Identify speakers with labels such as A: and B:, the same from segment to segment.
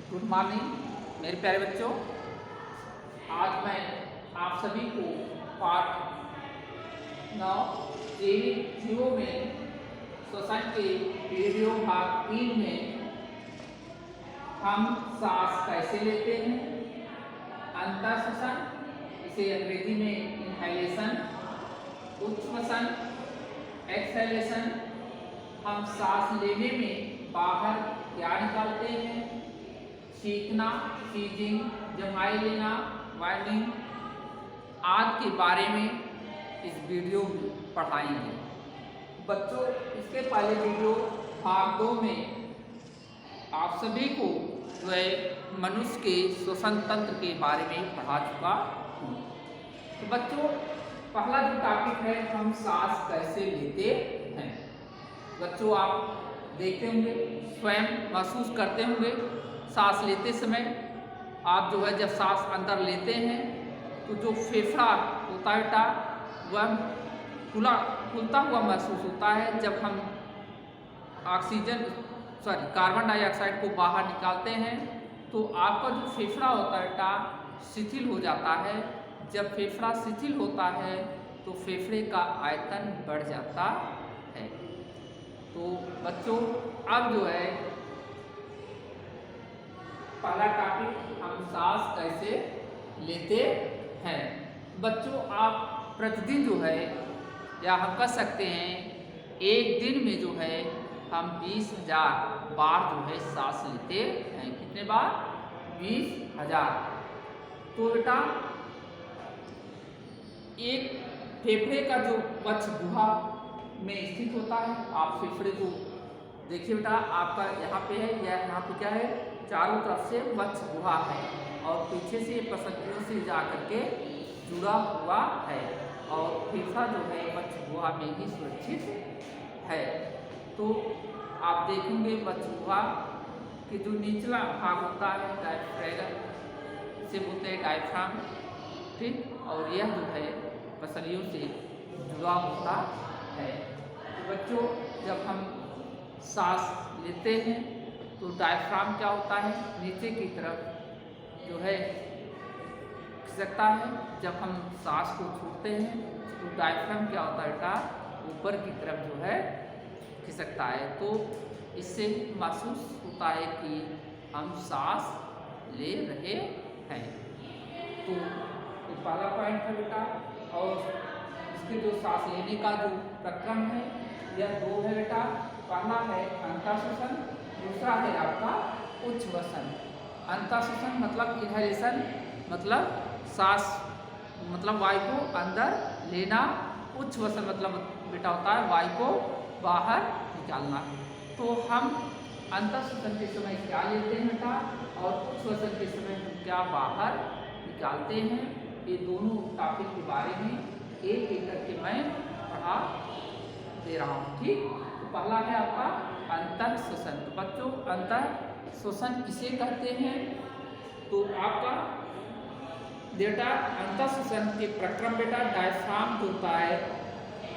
A: Good morning मेरे प्यारे बच्चों। आज मैं आप सभी को पाठ 9 जैविक जीवों में श्वसन के वीडियो भाग 3 में हम सांस कैसे लेते हैं, अंतर श्वसन, इसे अंग्रेजी में इनहेलेशन, उच्च श्वसन एक्सहेलेशन, हम सांस लेने में बाहर क्या निकालते हैं, सीखना, सीजिंग, जमाई लेना, वाइंडिंग आदि के बारे में इस वीडियो में पढ़ाएंगे। बच्चों, इसके पहले वीडियो भाग 2 में आप सभी को जो है मनुष्य के श्वसन तंत्र के बारे में पढ़ा चुका हूँ। तो बच्चों, पहला जो टॉपिक है, हम सांस कैसे लेते हैं। बच्चों, आप देखते होंगे, स्वयं महसूस करते होंगे, सांस लेते समय आप जो है जब सांस अंदर लेते हैं तो जो फेफड़ा होता है बेटा वह खुलता हुआ महसूस होता है। जब हम कार्बन डाइऑक्साइड को बाहर निकालते हैं तो आपका जो फेफड़ा होता है बेटा शिथिल हो जाता है। जब फेफड़ा शिथिल होता है तो फेफड़े का आयतन बढ़ जाता है। तो बच्चों, अब जो है पहला टॉपिक, हम सांस कैसे लेते हैं। बच्चों, आप प्रतिदिन जो है या हम कह सकते हैं एक दिन में जो है हम 20,000 बार जो है सांस लेते हैं। कितने बार? 20,000। तो बेटा एक फेफड़े का जो वक्ष गुहा में स्थित होता है, आप फेफड़े को देखिए बेटा, आपका यहाँ पे है या यहाँ पे क्या है, चारों तरफ से वक्ष गुहा है और पीछे से पसलियों से जा करके जुड़ा हुआ है और फेफड़ा जो है वक्ष गुहा में ही सुरक्षित है। तो आप देखेंगे वक्ष गुहा के जो निचला भाग होता है डायफ्राम से बोलते हैं डायफ्राम, ठीक, और यह जो है पसलियों से जुड़ा होता है। तो बच्चों, जब हम सांस लेते हैं तो डायफ्राम क्या होता है, नीचे की तरफ जो है खिसकता है। जब हम सांस को छोड़ते हैं तो डायफ्राम क्या होता है बेटा, ऊपर की तरफ जो है खिसकता है। तो इससे महसूस होता है कि हम सांस ले रहे हैं। तो ये पहला पॉइंट है बेटा। और इसके जो सांस लेने का जो प्रक्रम है यह 2 है बेटा। पहला है अंतःश्वसन, दूसरा है आपका उच्च श्वसन। अंतःश्वसन मतलब इनहेलेशन, मतलब सांस मतलब वायु को अंदर लेना। उच्च श्वसन मतलब बेटा होता है वायु को बाहर निकालना। तो हम अंतःश्वसन के समय क्या लेते हैं बेटा और उच्च श्वसन के समय हम क्या बाहर निकालते हैं, ये दोनों टॉपिक के बारे में एक एक करके मैं पढ़ा दे रहा हूँ, ठीक। तो पहला है आपका अंतर श्वसन। तो बच्चों, अंतर श्वसन किसे कहते हैं, तो आपका बेटा अंतर श्वसन के प्रक्रम बेटा डायफ्राम जो होता है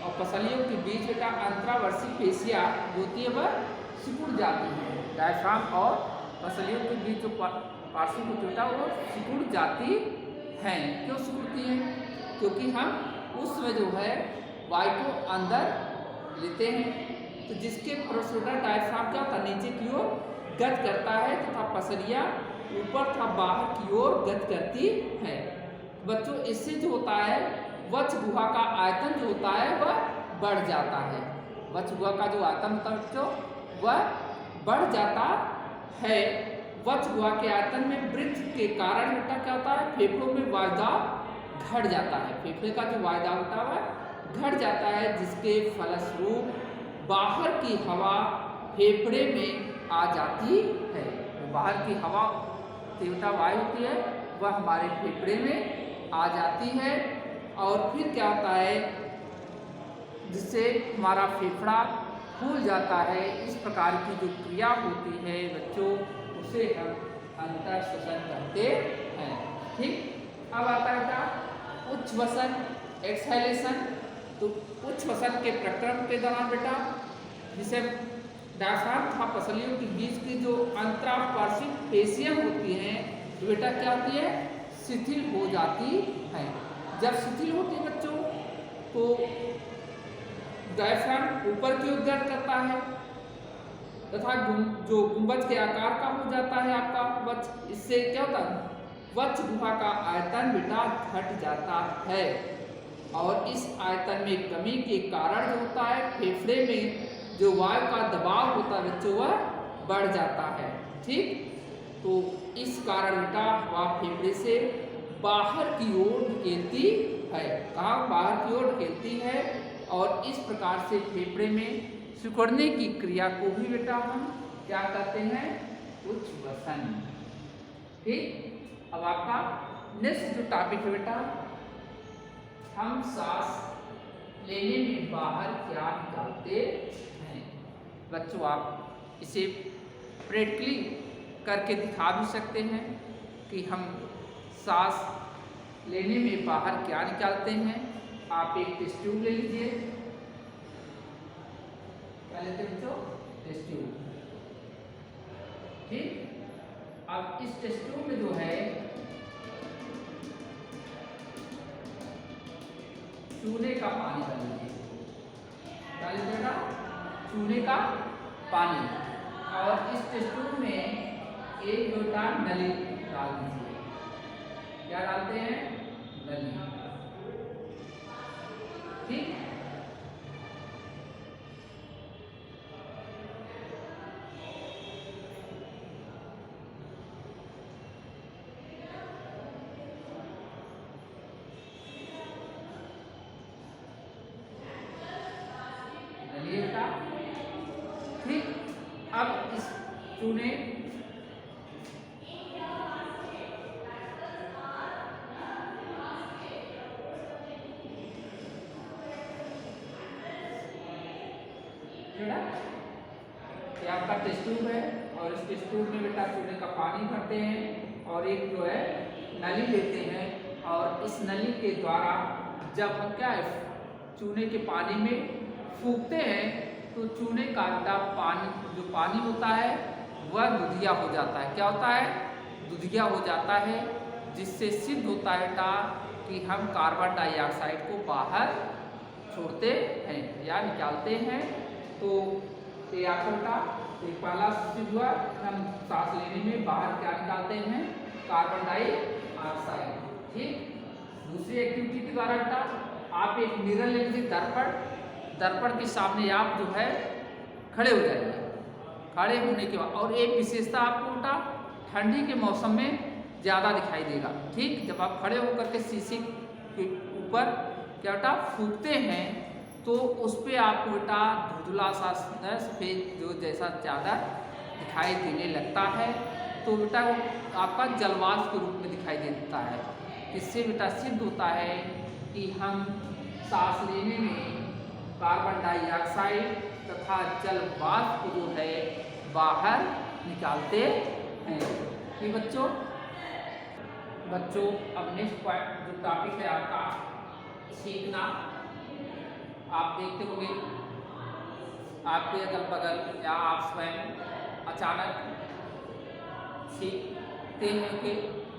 A: और पसलियों के बीच बेटा अंतरावर्षीय पेशियाँ जो होती है वह सिकुड़ जाती है। डायफ्राम और पसलियों के बीच जो पार्श्व को बेटा वो सिकुड़ जाती हैं। क्यों सिकुड़ती हैं? क्योंकि हम उस समय जो है वायु को अंदर लेते हैं, तो जिसके फलस्वरूप डायफ्राम क्या होता है, नीचे की ओर गति करता है तथा पसलियाँ ऊपर तथा बाहर की ओर गति करती है। बच्चों, इससे जो होता है वक्ष गुहा का आयतन जो होता है वह बढ़ जाता है। वक्ष गुहा का जो आयतन होता है बच्चों वह बढ़ जाता है। वक्ष गुहा के आयतन में वृद्धि के कारण बेटा क्या होता है, फेफड़ों में वायुदाब घट जाता है। फेफड़े का जो वायुदाब होता है घट जाता है, जिसके फलस्वरूप बाहर की हवा फेफड़े में आ जाती है। तो बाहर की हवा तीव्रता वायु होती है वह हमारे फेफड़े में आ जाती है और फिर क्या होता है, जिससे हमारा फेफड़ा फूल जाता है। इस प्रकार की जो क्रिया होती है बच्चों, उसे हम अंतर श्वसन कहते हैं, ठीक। अब आता है उच्च श्वसन एक्सहेलेशन। तो उच्च श्वसन के प्रक्रम के दौरान बेटा जिसे डायफ्राम तथा पसलियों के बीच की जो अंतर 17% पेशियां होती हैं तो बेटा क्या होती है, शिथिल हो जाती है। जब शिथिल होती है बच्चों तो डायफ्राम ऊपर की ओर दर्द करता है तथा जो गुंबज के आकार का हो जाता है आपका वक्ष, इससे क्या होता है, वक्ष गुहा का आयतन बेटा घट जाता है और इस आयतन में कमी के कारण जो होता है फेफड़े में जो वायु का दबाव होता है बच्चों वह बढ़ जाता है। ठीक, तो इस कारण बेटा हवा फेफड़े से बाहर की ओर धकेलती है, कहाँ बाहर की ओर धकेलती है और इस प्रकार से फेफड़े में सिकुड़ने की क्रिया को भी बेटा हम क्या कहते हैं, उच्छ्वसन। ठीक, अब आपका नेक्स्ट जो टॉपिक है बेटा, हम सांस लेने में बाहर क्या निकालते हैं। बच्चों आप इसे प्रैक्टिकली करके दिखा भी सकते हैं कि हम सांस लेने में बाहर क्या निकालते हैं। आप एक टेस्ट ट्यूब ले लीजिए, क्या लेते हैं बच्चों, टेस्ट ट्यूब। ठीक, अब इस टेस्ट ट्यूब में जो है चूने का पानी डाल लीजिए, क्या लेते बेटा, चूने का पानी, और इस टेस्ट ट्यूब में एक लोटा नली डाल दीजिए। क्या डालते हैं, नली। ठीक, ठीक, अब इस चूने ये आपका टेस्ट ट्यूब है और इस टेस्ट ट्यूब में बेटा चूने का पानी भरते हैं और एक जो है नली लेते हैं और इस नली के द्वारा जब हम क्या है चूने के पानी में फूंकते हैं तो चूने का पानी जो पानी होता है वह दुधिया हो जाता है। क्या होता है, दुधिया हो जाता है, जिससे सिद्ध होता है बेटा कि हम कार्बन डाइऑक्साइड को बाहर छोड़ते हैं या निकालते हैं। तो ये आपको बेटा एक पहला सिद्ध हुआ, हम सांस लेने में बाहर क्या निकालते हैं, कार्बन डाइऑक्साइड। ठीक, दूसरी एक्टिविटी के द्वारा बेटा आप एक मिरर ले लीजिए, दर्पण, दर्पण के सामने आप जो है खड़े हो जाइए। खड़े होने के बाद और एक विशेषता आपको बेटा ठंडी के मौसम में ज़्यादा दिखाई देगा। ठीक, जब आप खड़े होकर के शीशे के ऊपर क्या बेटा फूंकते हैं तो उस पर आपको बेटा धुंधला सा सफेद जो जैसा चादर दिखाई देने लगता है, तो बेटा वो आपका जलवाष्प के रूप में दिखाई देता है। इससे बेटा सिद्ध होता है कि हम सांस लेने में कार्बन डाइऑक्साइड तथा जल वाष्प जो है बाहर निकालते हैं। कि बच्चों अब नेक्स्ट पॉइंट जो टॉपिक है आपका सीखना। आप देखते होंगे आपके अगल बगल या आप स्वयं अचानक सीखते हैं कि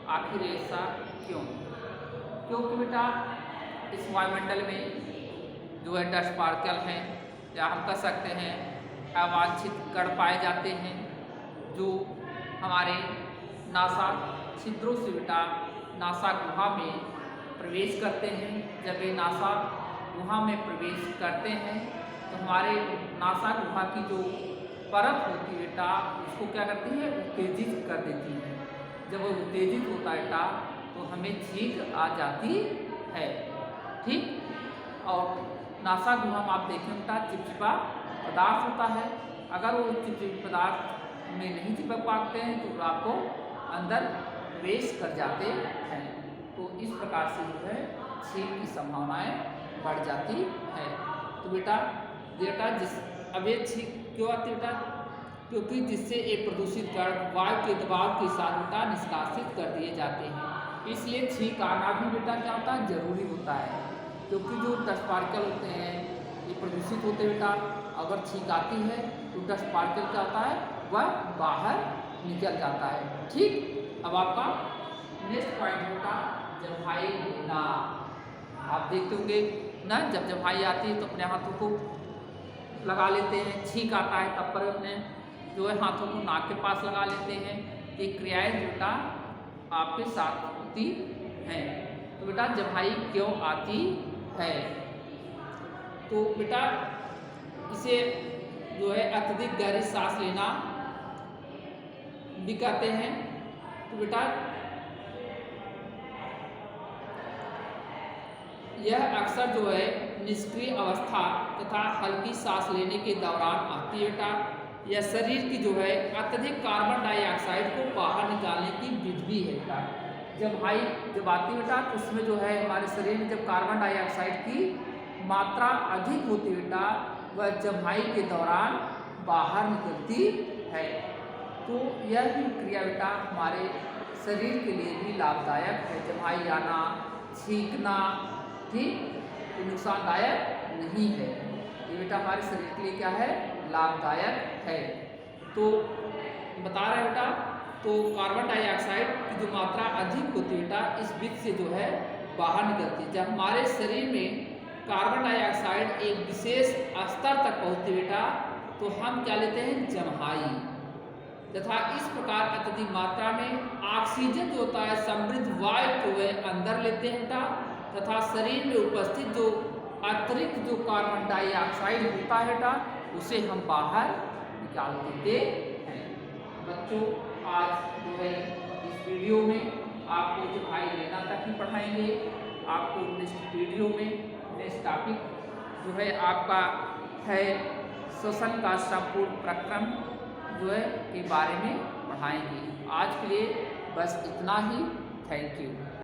A: आखिर ऐसा क्यों, क्योंकि बेटा इस वायुमंडल में जो है डस्ट पार्टिकल हैं या हम कह सकते हैं अवांछित कण पाए जाते हैं जो हमारे नासा छिद्रों से बेटा नासा गुहा में प्रवेश करते हैं। जब ये नासा गुहा में प्रवेश करते हैं तो हमारे नासा गुहा की जो परत होती है बेटा उसको क्या करती है, उत्तेजित कर देती है। जब वो उत्तेजित होता है बेटा तो हमें छींक आ जाती है। ठीक, और नासा गुहा में आप देखें बेटा चिपचिपा पदार्थ होता है, अगर वो चिपचिपा पदार्थ में नहीं चिपक पाते हैं तो आपको अंदर प्रवेश कर जाते हैं। तो इस प्रकार से जो है छींक की संभावनाएं बढ़ जाती है। तो बेटा अब ये छींक क्यों आती है बेटा, क्योंकि जिससे एक प्रदूषित कण वायु के दबाव के साथ बेटा निष्कासित कर दिए जाते हैं। इसलिए छींक आना भी बेटा क्या होता है, जरूरी होता है, क्योंकि जो डस्ट पार्टिकल होते हैं ये प्रदूषित होते हैं बेटा। अगर छींक आती है तो डस्ट पार्टिकल क्या होता है, वह बाहर निकल जाता है। ठीक, अब आपका नेक्स्ट पॉइंट होगा जम्हाई लेना। आप देखते होंगे ना, जब जम्हाई आती है तो अपने हाथों को लगा लेते हैं, छींक आता है तब पर अपने जो है हाथों को नाक के पास लगा लेते हैं। ये क्रियाएं बेटा आपके साथ होती हैं। तो बेटा जम्हाई क्यों आती है? तो बेटा इसे जो है अत्यधिक गहरी सांस लेना भी कहते हैं। तो बेटा यह अक्सर जो है निष्क्रिय अवस्था तथा हल्की सांस लेने के दौरान आती है। बेटा यह शरीर की जो है अत्यधिक कार्बन डाइऑक्साइड को बाहर निकालने की विधि है। बेटा जम्हाई जब आती है बेटा तो उसमें जो है हमारे शरीर में जब कार्बन डाइऑक्साइड की मात्रा अधिक होती है बेटा, वह जम्हाई के दौरान बाहर निकलती है। तो यह भी क्रिया बेटा हमारे शरीर के लिए भी लाभदायक है। जम्हाई आना, छींकना, ठीक, तो नुकसानदायक नहीं है। ये बेटा हमारे शरीर के लिए क्या है? लाभदायक है। तो बता रहे बेटा, तो कार्बन डाइऑक्साइड की जो मात्रा अधिक होती है बेटा इस विधि से जो है बाहर निकलती है। जब हमारे शरीर में कार्बन डाइऑक्साइड एक विशेष स्तर तक पहुँचती है बेटा तो हम क्या लेते हैं? जम्हाई। तथा इस प्रकार अत्यधिक मात्रा में ऑक्सीजन जो होता है समृद्ध वायु को वह अंदर लेते हैं बेटा, तथा शरीर में उपस्थित जो अतिरिक्त जो कार्बन डाइऑक्साइड होता है बेटा उसे हम बाहर निकाल देते हैं। बच्चों आज जो है इस वीडियो में आपको जम्हाई लेना तक ही पढ़ाएंगे। आपको नेक्स्ट वीडियो में नेक्स्ट टॉपिक जो है आपका है श्वसन का संपूर्ण प्रक्रम जो है के बारे में पढ़ाएंगे। आज के लिए बस इतना ही। Thank you.